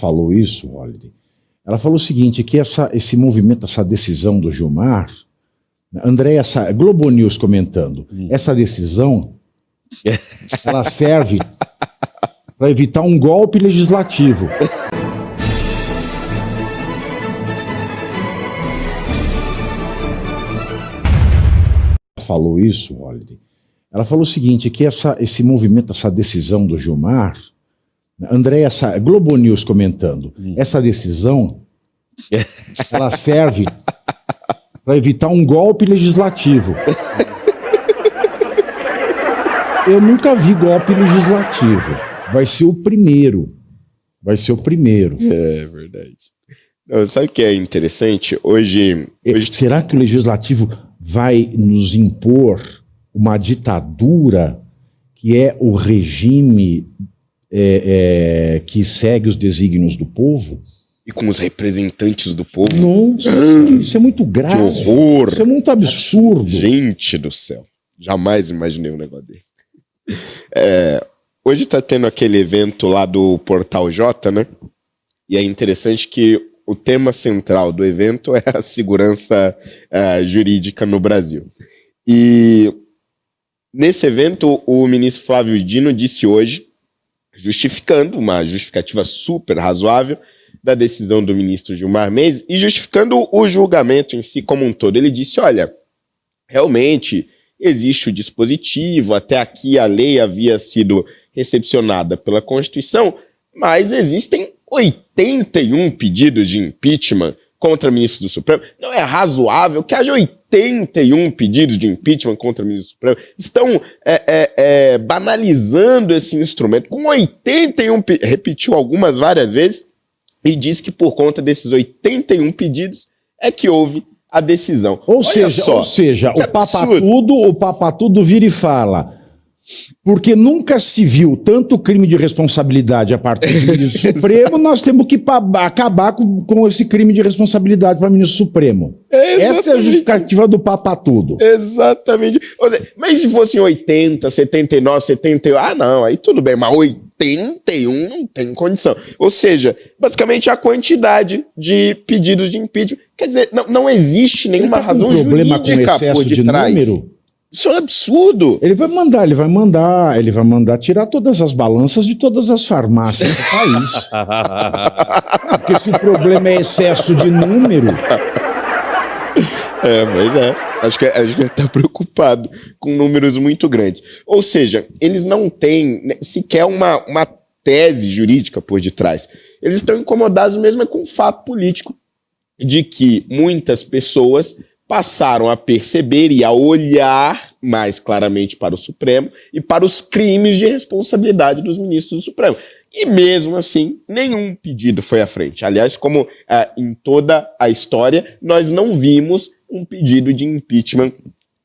falou isso, Holiday. Ela falou o seguinte, que esse movimento, essa decisão do Gilmar, Andréa, Globo News comentando, essa decisão, ela serve para evitar um golpe legislativo. Falou isso, Holiday. Ela falou o seguinte, que esse movimento, essa decisão do Gilmar, Andréa, Globo News comentando, essa decisão, ela serve para evitar um golpe legislativo. Eu nunca vi golpe legislativo. Vai ser o primeiro. Vai ser o primeiro. É verdade. Não, sabe o que é interessante? Hoje... Será que o legislativo vai nos impor uma ditadura que é o regime que segue os desígnios do povo? E com os representantes do povo? Nossa, isso é muito grave. Que horror! Isso é muito absurdo. Gente do céu. Jamais imaginei um negócio desse. Hoje tá tendo aquele evento lá do Portal J, né? E é interessante que o tema central do evento é a segurança jurídica no Brasil. E nesse evento, o ministro Flávio Dino disse hoje, justificando uma justificativa super razoável da decisão do ministro Gilmar Mendes e justificando o julgamento em si como um todo. Ele disse, olha, realmente existe o dispositivo, até aqui a lei havia sido recepcionada pela Constituição, mas existem 81 pedidos de impeachment contra ministros do Supremo. Não é razoável que haja 81 pedidos de impeachment contra ministros do Supremo. Estão banalizando esse instrumento. Com 81, repetiu várias vezes, e disse que por conta desses 81 pedidos é que houve a decisão. Ou seja, o Papatudo vira e fala, porque nunca se viu tanto crime de responsabilidade a partir do ministro Supremo, nós temos que acabar com esse crime de responsabilidade para o ministro Supremo. Essa é a justificativa do Papatudo. Exatamente. Mas se fossem 80, 79, 78, não, aí tudo bem, mas 81 não tem condição. Ou seja, basicamente a quantidade de pedidos de impeachment. Quer dizer, não existe nenhuma razão jurídica por detrás. Número? Isso é um absurdo. Ele vai mandar tirar todas as balanças de todas as farmácias do país. Porque se o problema é excesso de número... Acho que ele está preocupado com números muito grandes. Ou seja, eles não têm sequer uma tese jurídica por detrás. Eles estão incomodados mesmo com o fato político de que muitas pessoas passaram a perceber e a olhar mais claramente para o Supremo e para os crimes de responsabilidade dos ministros do Supremo. E mesmo assim, nenhum pedido foi à frente. Aliás, como em toda a história, nós não vimos um pedido de impeachment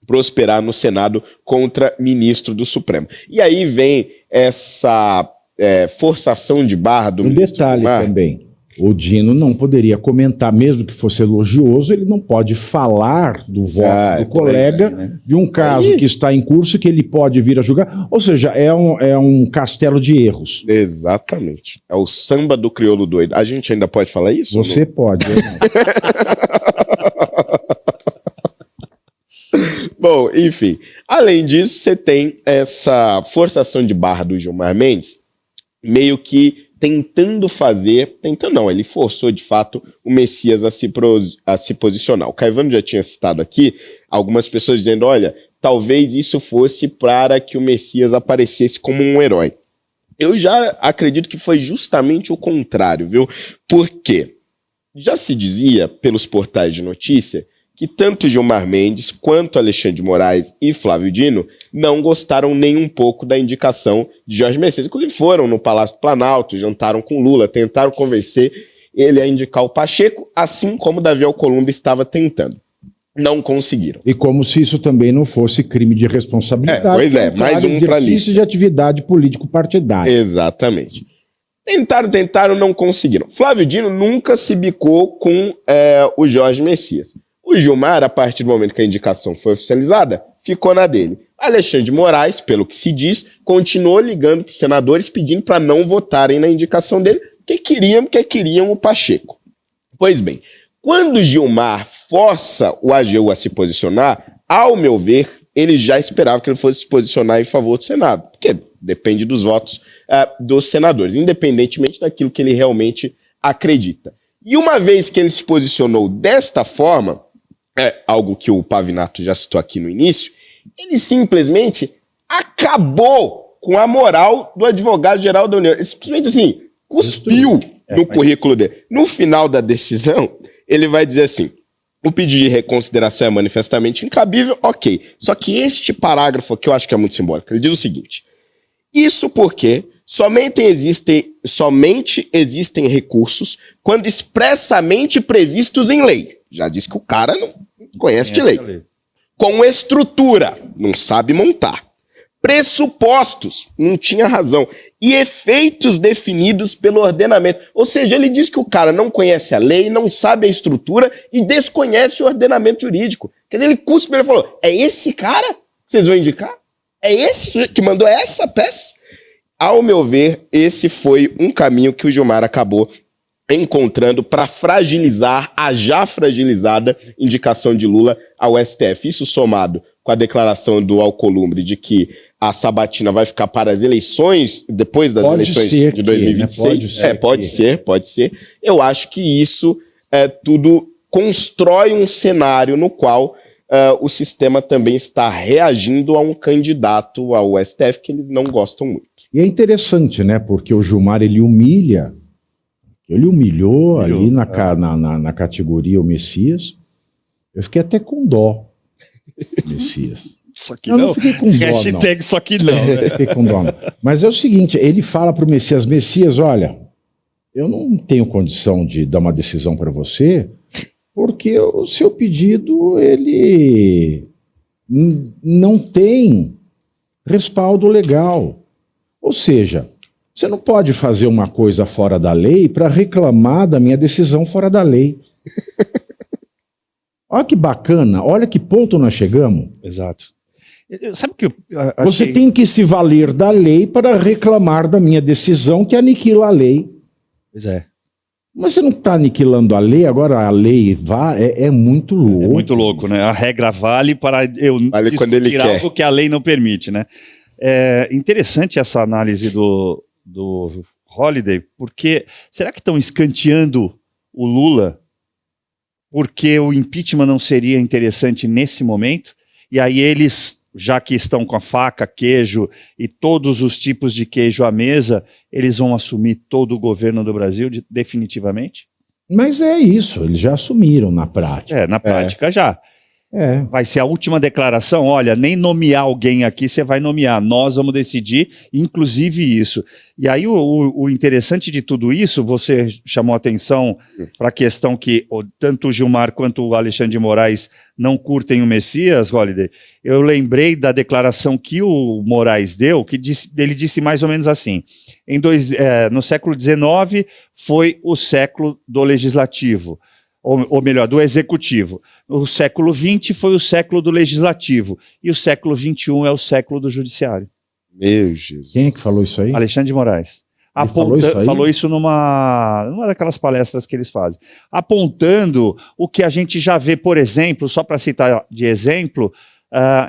prosperar no Senado contra ministro do Supremo. E aí vem essa forçação de barra do ministro. Um detalhe também. O Dino não poderia comentar, mesmo que fosse elogioso, ele não pode falar do voto do colega, né? De um caso que está em curso que ele pode vir a julgar. Ou seja, é um castelo de erros. Exatamente. É o samba do crioulo doido. A gente ainda pode falar isso? Você pode. Bom, enfim. Além disso, você tem essa forçação de barra do Gilmar Mendes, meio que ele forçou de fato o Messias a se posicionar. O Caivano já tinha citado aqui algumas pessoas dizendo, olha, talvez isso fosse para que o Messias aparecesse como um herói. Eu já acredito que foi justamente o contrário, viu? Porque já se dizia pelos portais de notícia que tanto Gilmar Mendes quanto Alexandre de Moraes e Flávio Dino não gostaram nem um pouco da indicação de Jorge Messias. Inclusive foram no Palácio do Planalto, jantaram com Lula, tentaram convencer ele a indicar o Pacheco, assim como Davi Alcolumbre estava tentando. Não conseguiram. E como se isso também não fosse crime de responsabilidade. Mais um para lista. Exercício de atividade político-partidária. Exatamente. Tentaram, não conseguiram. Flávio Dino nunca se bicou com o Jorge Messias. O Gilmar, a partir do momento que a indicação foi oficializada, ficou na dele. Alexandre de Moraes, pelo que se diz, continuou ligando para os senadores pedindo para não votarem na indicação dele, que queriam o Pacheco. Pois bem, quando Gilmar força o AGU a se posicionar, ao meu ver, ele já esperava que ele fosse se posicionar em favor do Senado, porque depende dos votos dos senadores, independentemente daquilo que ele realmente acredita. E uma vez que ele se posicionou desta forma, algo que o Pavinato já citou aqui no início, ele simplesmente acabou com a moral do advogado-geral da União. Ele simplesmente, assim, cuspiu no currículo dele. No final da decisão, ele vai dizer assim, o pedido de reconsideração é manifestamente incabível, ok. Só que este parágrafo aqui eu acho que é muito simbólico. Ele diz o seguinte, isso porque somente existem recursos quando expressamente previstos em lei. Já disse que o cara não conhece de lei. Com estrutura, não sabe montar. Pressupostos, não tinha razão. E efeitos definidos pelo ordenamento. Ou seja, ele diz que o cara não conhece a lei, não sabe a estrutura e desconhece o ordenamento jurídico. Quer dizer, ele cuspe, ele falou, é esse cara que vocês vão indicar? É esse que mandou essa peça? Ao meu ver, esse foi um caminho que o Gilmar acabou encontrando para fragilizar a já fragilizada indicação de Lula ao STF. Isso somado com a declaração do Alcolumbre de que a sabatina vai ficar para as eleições, depois das eleições de 2026. Pode ser. Eu acho que isso tudo constrói um cenário no qual o sistema também está reagindo a um candidato ao STF que eles não gostam muito. E é interessante, né? Porque o Gilmar, ele humilhou ali na categoria o Messias. Eu fiquei até com dó, Messias. Só que não fiquei com dó, hashtag só que não. Fiquei com dó, não. Mas é o seguinte, ele fala para o Messias, olha, eu não tenho condição de dar uma decisão para você, porque o seu pedido, ele não tem respaldo legal. Ou seja, você não pode fazer uma coisa fora da lei para reclamar da minha decisão fora da lei. Olha que bacana, olha que ponto nós chegamos. Exato. Sabe o que eu achei? Você tem que se valer da lei para reclamar da minha decisão que aniquila a lei. Pois é. Mas você não está aniquilando a lei, agora a lei é muito louco. É muito louco, né? A regra vale para eu discutir algo que a lei não permite, né? É interessante essa análise do Holliday, porque será que estão escanteando o Lula porque o impeachment não seria interessante nesse momento? E aí eles, já que estão com a faca, queijo e todos os tipos de queijo à mesa, eles vão assumir todo o governo do Brasil definitivamente? Mas é isso, eles já assumiram na prática. Na prática já. Vai ser a última declaração, olha, nem nomear alguém aqui você vai nomear, nós vamos decidir, inclusive isso. E aí o interessante de tudo isso, você chamou atenção para a questão que tanto o Gilmar quanto o Alexandre de Moraes não curtem o Messias, Holliday. Eu lembrei da declaração que o Moraes deu, que ele disse mais ou menos assim, no século XIX foi o século do legislativo, ou melhor, do executivo. O século XX foi o século do legislativo. E o século XXI é o século do judiciário. Meu Jesus. Quem é que falou isso aí? Alexandre de Moraes. Falou isso numa daquelas palestras que eles fazem. Apontando o que a gente já vê, por exemplo, só para citar de exemplo,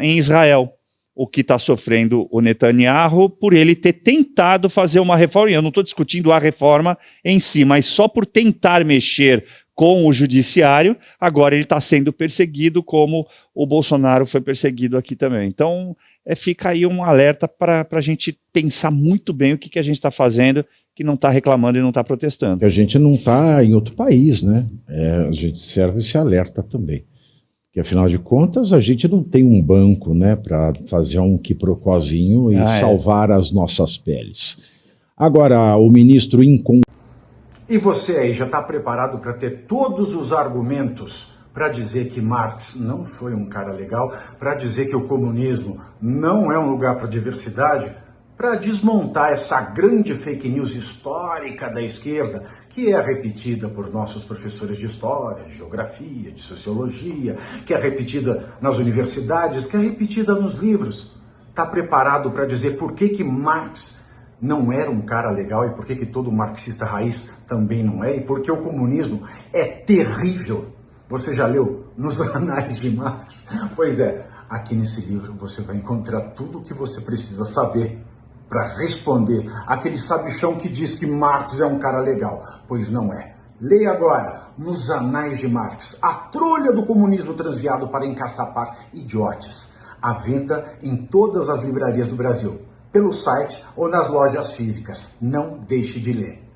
em Israel. O que está sofrendo o Netanyahu por ele ter tentado fazer uma reforma. Eu não estou discutindo a reforma em si, mas só por tentar mexer com o judiciário, agora ele está sendo perseguido como o Bolsonaro foi perseguido aqui também. Então, fica aí um alerta para a gente pensar muito bem o que a gente está fazendo, que não está reclamando e não está protestando. A gente não está em outro país, né? A gente serve esse alerta também. Porque, afinal de contas, a gente não tem um banco, né, para fazer um quiproquozinho e salvar as nossas peles. Agora, o ministro E você aí já está preparado para ter todos os argumentos para dizer que Marx não foi um cara legal, para dizer que o comunismo não é um lugar para diversidade, para desmontar essa grande fake news histórica da esquerda, que é repetida por nossos professores de história, de geografia, de sociologia, que é repetida nas universidades, que é repetida nos livros. Está preparado para dizer por que Marx não era um cara legal e por que todo marxista raiz também não é, e porque o comunismo é terrível. Você já leu Nos Anais de Marx? Pois é, aqui nesse livro você vai encontrar tudo o que você precisa saber para responder aquele sabichão que diz que Marx é um cara legal, pois não é. Leia agora Nos Anais de Marx, a trolha do comunismo transviado para encaçapar idiotas. À venda em todas as livrarias do Brasil, pelo site ou nas lojas físicas. Não deixe de ler.